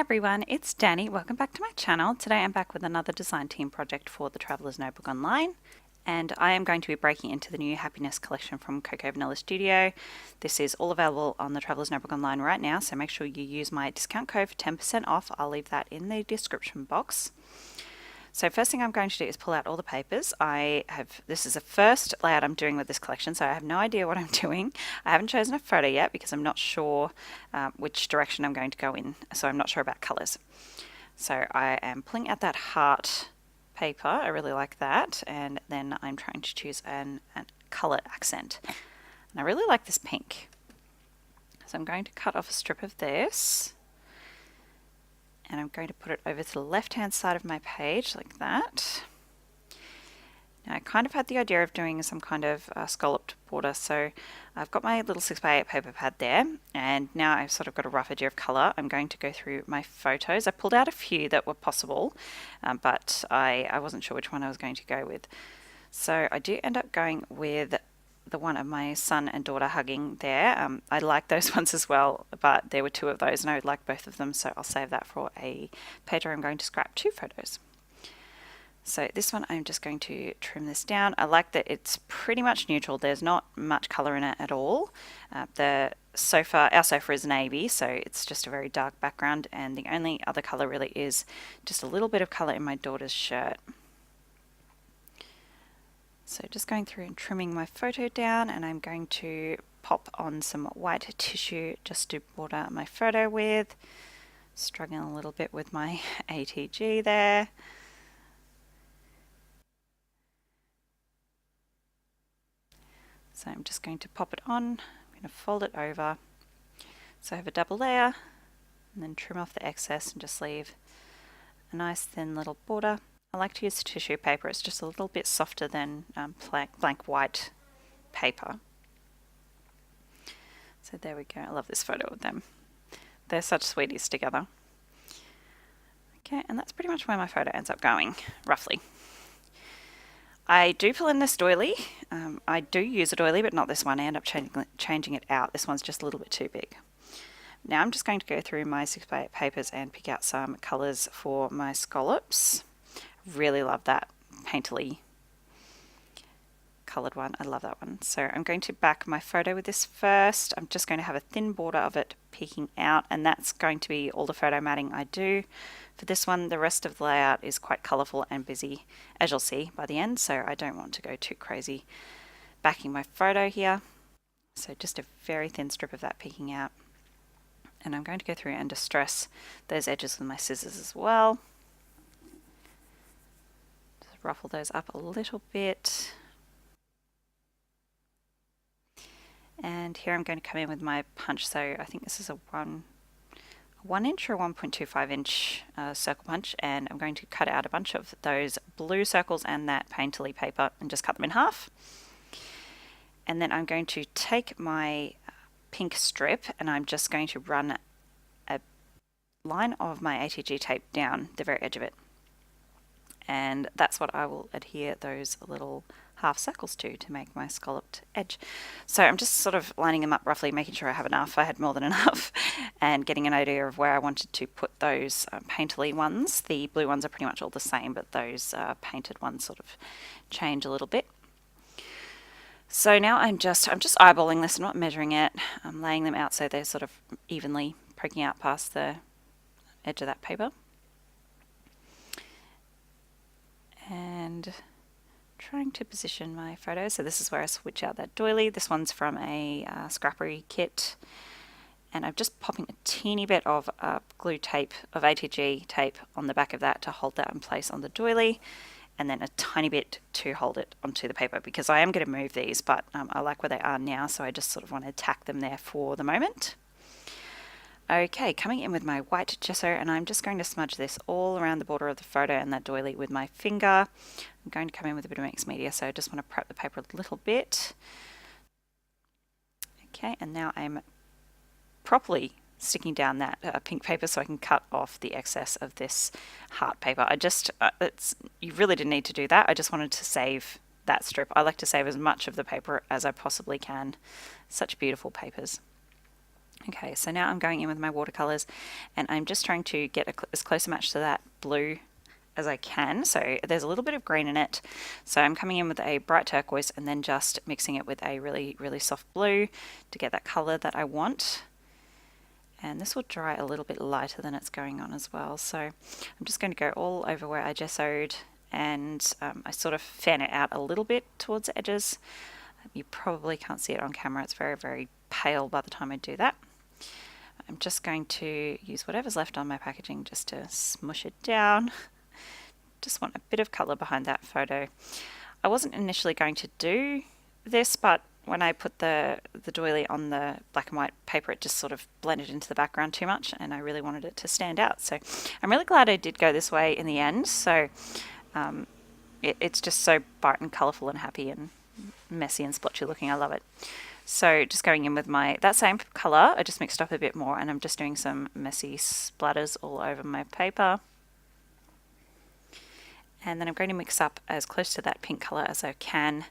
everyone, it's Danny. Welcome back to my channel. Today I'm back with another design team project for the Traveller's Notebook Online, and I am going to be breaking into the new Happiness collection from Coco Vanilla Studio. This is all available on the Traveller's Notebook Online right now, so make sure you use my discount code for 10% off. I'll leave that in the description box. So first thing I'm going to do is pull out all the papers. This is the first layout I'm doing with this collection, so I have no idea what I'm doing. I haven't chosen a photo yet because I'm not sure which direction I'm going to go in, so I'm not sure about colours. So I am pulling out that heart paper, I really like that, and then I'm trying to choose a colour accent. And I really like this pink. So I'm going to cut off a strip of this, and I'm going to put it over to the left hand side of my page like that. Now I kind of had the idea of doing some kind of scalloped border, so I've got my little 6x8 paper pad there, and now I've sort of got a rough idea of colour. I'm going to go through my photos. I pulled out a few that were possible, but I wasn't sure which one I was going to go with. So I do end up going with the one of my son and daughter hugging there. I like those ones as well, but there were two of those and I would like both of them, so I'll save that for a page where I'm going to scrap two photos. So this one I'm just going to trim this down. I like that it's pretty much neutral. There's not much colour in it at all. Our sofa is navy, so it's just a very dark background, and the only other colour really is just a little bit of colour in my daughter's shirt. So just going through and trimming my photo down, and I'm going to pop on some white tissue just to border my photo with. Struggling a little bit with my ATG there. So I'm just going to pop it on. I'm going to fold it over. So I have a double layer, and then trim off the excess and just leave a nice thin little border. I like to use tissue paper. It's just a little bit softer than blank white paper. So there we go. I love this photo of them. They're such sweeties together. Okay, and that's pretty much where my photo ends up going, roughly. I do fill in this doily. I do use a doily, but not this one. I end up changing it out. This one's just a little bit too big. Now I'm just going to go through my 6x8 papers and pick out some colours for my scallops. Really love that painterly coloured one. I love that one. So I'm going to back my photo with this first. I'm just going to have a thin border of it peeking out, and that's going to be all the photo matting I do. For this one, the rest of the layout is quite colourful and busy, as you'll see by the end, so I don't want to go too crazy backing my photo here. So just a very thin strip of that peeking out. And I'm going to go through and distress those edges with my scissors as well. Ruffle those up a little bit, and here I'm going to come in with my punch. So I think this is a 1 inch or 1.25 inch circle punch, and I'm going to cut out a bunch of those blue circles and that painterly paper and just cut them in half. And then I'm going to take my pink strip and I'm just going to run a line of my ATG tape down the very edge of it. And that's what I will adhere those little half circles to make my scalloped edge. So I'm just sort of lining them up roughly, making sure I have enough. I had more than enough, and getting an idea of where I wanted to put those painterly ones. The blue ones are pretty much all the same, but those painted ones sort of change a little bit. So now I'm just eyeballing this. I'm not measuring it. I'm laying them out so they're sort of evenly poking out past the edge of that paper. And trying to position my photo. So this is where I switch out that doily. This one's from a scrappery kit, and I'm just popping a teeny bit of glue tape, of ATG tape, on the back of that to hold that in place on the doily, and then a tiny bit to hold it onto the paper, because I am going to move these, but I like where they are now, so I just sort of want to tack them there for the moment. Okay, coming in with my white gesso, and I'm just going to smudge this all around the border of the photo and that doily with my finger. I'm going to come in with a bit of mixed media, so I just want to prep the paper a little bit. Okay, and now I'm properly sticking down that pink paper so I can cut off the excess of this heart paper. You really didn't need to do that. I just wanted to save that strip. I like to save as much of the paper as I possibly can. Such beautiful papers. Okay, so now I'm going in with my watercolors, and I'm just trying to get as close a match to that blue as I can. So there's a little bit of green in it, so I'm coming in with a bright turquoise and then just mixing it with a really soft blue to get that color that I want. And this will dry a little bit lighter than it's going on as well, so I'm just going to go all over where I gessoed, and I sort of fan it out a little bit towards the edges. You probably can't see it on camera, it's very pale by the time I do that. I'm just going to use whatever's left on my packaging just to smush it down. Just want a bit of colour behind that photo. I wasn't initially going to do this, but when I put the doily on the black and white paper, it just sort of blended into the background too much, and I really wanted it to stand out. So I'm really glad I did go this way in the end. So it's just so bright and colourful and happy and messy and splotchy looking. I love it. So just going in with that same colour, I just mixed up a bit more, and I'm just doing some messy splatters all over my paper. And then I'm going to mix up as close to that pink colour as I can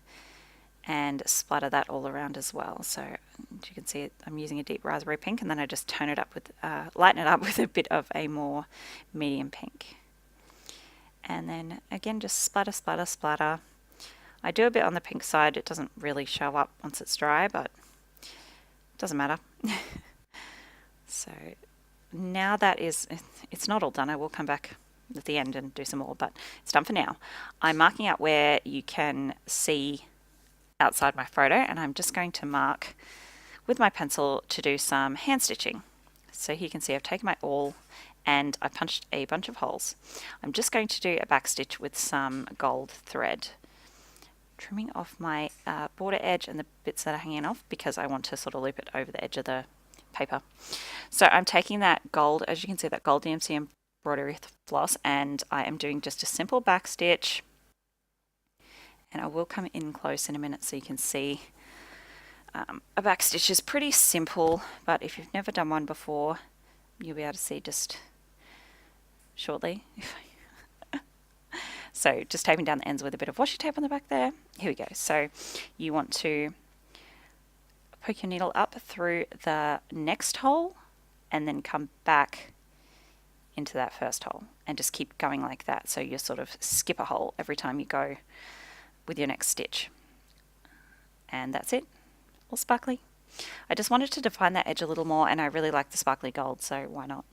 and splatter that all around as well. So as you can see, I'm using a deep raspberry pink, and then I just tone it up with, lighten it up with a bit of a more medium pink. And then again, just splatter, splatter, splatter. I do a bit on the pink side. It doesn't really show up once it's dry, but it doesn't matter. So now that it's not all done. I will come back at the end and do some more, but it's done for now. I'm marking out where you can see outside my photo, and I'm just going to mark with my pencil to do some hand stitching. So here you can see I've taken my awl and I punched a bunch of holes. I'm just going to do a back stitch with some gold thread, trimming off my border edge and the bits that are hanging off because I want to sort of loop it over the edge of the paper. So I'm taking that gold, as you can see, that gold DMC embroidery floss, and I am doing just a simple back stitch, and I will come in close in a minute so you can see a back stitch is pretty simple, but if you've never done one before, you'll be able to see just shortly. So just taping down the ends with a bit of washi tape on the back there. Here we go. So you want to poke your needle up through the next hole and then come back into that first hole and just keep going like that. So you sort of skip a hole every time you go with your next stitch. And that's it, all sparkly. I just wanted to define that edge a little more, and I really like the sparkly gold, so why not?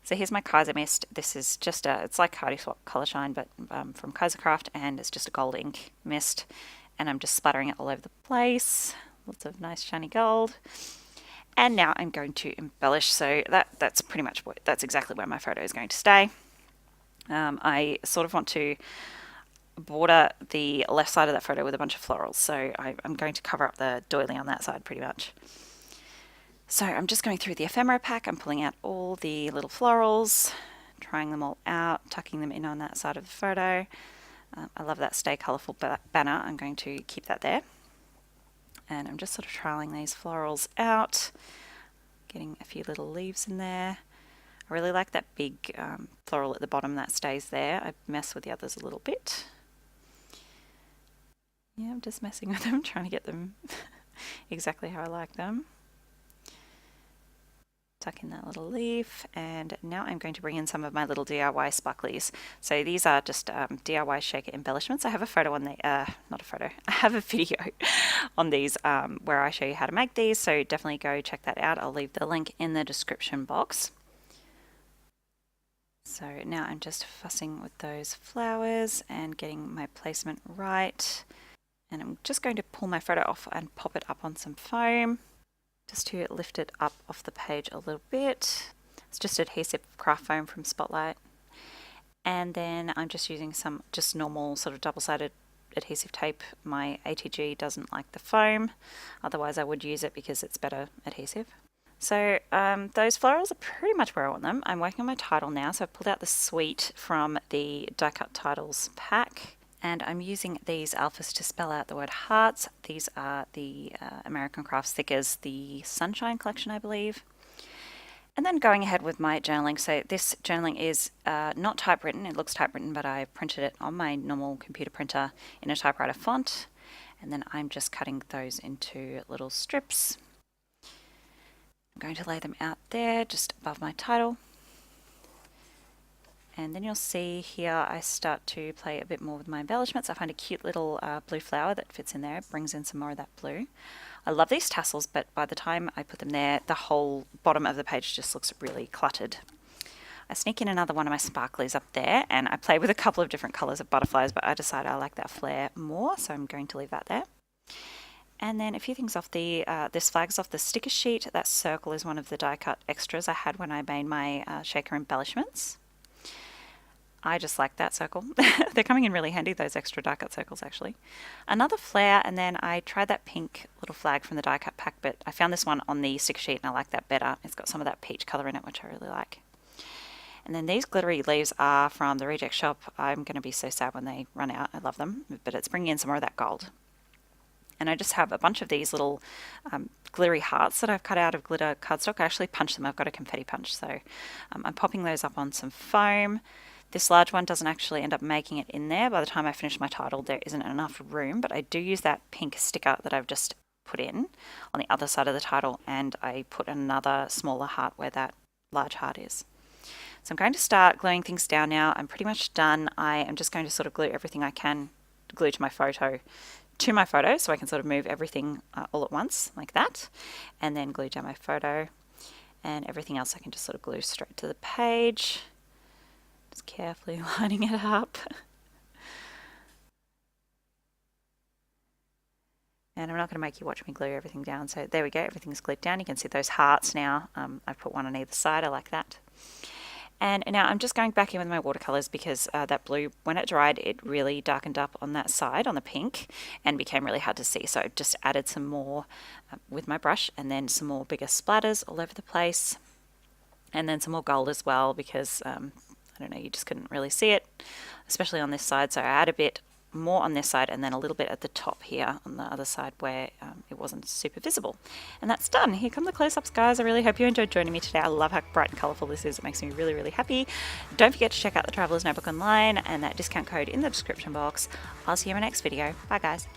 So here's my Kaiser mist. This is just it's like Hardy Swap Colour Shine, but from Kaiser Craft, and it's just a gold ink mist. And I'm just splattering it all over the place. Lots of nice shiny gold. And now I'm going to embellish. So that's pretty much that's exactly where my photo is going to stay. I sort of want to border the left side of that photo with a bunch of florals. So I'm going to cover up the doily on that side pretty much. So I'm just going through the ephemera pack. I'm pulling out all the little florals, trying them all out, tucking them in on that side of the photo. I love that Stay Colourful banner. I'm going to keep that there. And I'm just sort of trialing these florals out, getting a few little leaves in there. I really like that big floral at the bottom that stays there. I mess with the others a little bit. Yeah, I'm just messing with them, trying to get them exactly how I like them. Tuck in that little leaf, and now I'm going to bring in some of my little DIY sparklies. So these are just DIY shaker embellishments. I have a photo on the, not a photo, I have a video on these where I show you how to make these, so definitely go check that out. I'll leave the link in the description box. So now I'm just fussing with those flowers and getting my placement right. And I'm just going to pull my photo off and pop it up on some foam, just to lift it up off the page a little bit. It's just adhesive craft foam from Spotlight. And then I'm just using some just normal sort of double-sided adhesive tape. My ATG doesn't like the foam, otherwise I would use it because it's better adhesive. So those florals are pretty much where I want them. I'm working on my title now, so I've pulled out the suite from the die cut titles pack. And I'm using these alphas to spell out the word hearts. These are the American Crafts Stickers, the Sunshine collection, I believe. And then going ahead with my journaling. So this journaling is not typewritten. It looks typewritten, but I printed it on my normal computer printer in a typewriter font. And then I'm just cutting those into little strips. I'm going to lay them out there just above my title. And then you'll see here I start to play a bit more with my embellishments. I find a cute little blue flower that fits in there. It brings in some more of that blue. I love these tassels, but by the time I put them there, the whole bottom of the page just looks really cluttered. I sneak in another one of my sparklies up there, and I play with a couple of different colours of butterflies, but I decided I like that flare more, so I'm going to leave that there. And then a few things off the, this flag's off the sticker sheet. That circle is one of the die cut extras I had when I made my shaker embellishments. I just like that circle. They're coming in really handy, those extra die cut circles actually. Another flare, and then I tried that pink little flag from the die cut pack, but I found this one on the sticker sheet and I like that better. It's got some of that peach colour in it, which I really like. And then these glittery leaves are from the reject shop. I'm going to be so sad when they run out. I love them, but it's bringing in some more of that gold. And I just have a bunch of these little glittery hearts that I've cut out of glitter cardstock. I actually punched them. I've got a confetti punch, so I'm popping those up on some foam. This large one doesn't actually end up making it in there. By the time I finish my title, there isn't enough room, but I do use that pink sticker that I've just put in on the other side of the title, and I put another smaller heart where that large heart is. So I'm going to start gluing things down now. I'm pretty much done. I am just going to sort of glue everything I can glue to my photo so I can sort of move everything all at once like that, and then glue down my photo, and everything else I can just sort of glue straight to the page, just carefully lining it up. And I'm not going to make you watch me glue everything down. So there we go, everything's glued down. You can see those hearts now. I've put one on either side. I like that. And now I'm just going back in with my watercolors because that blue, when it dried, it really darkened up on that side, on the pink, and became really hard to see. So I just added some more with my brush, and then some more bigger splatters all over the place. And then some more gold as well because, I don't know, you just couldn't really see it, especially on this side. So I add a bit more on this side and then a little bit at the top here on the other side where it wasn't super visible. And that's done. Here come the close-ups, guys. I really hope you enjoyed joining me today. I love how bright and colourful this is. It makes me really, really happy. Don't forget to check out the Traveler's Notebook online and that discount code in the description box. I'll see you in my next video. Bye, guys.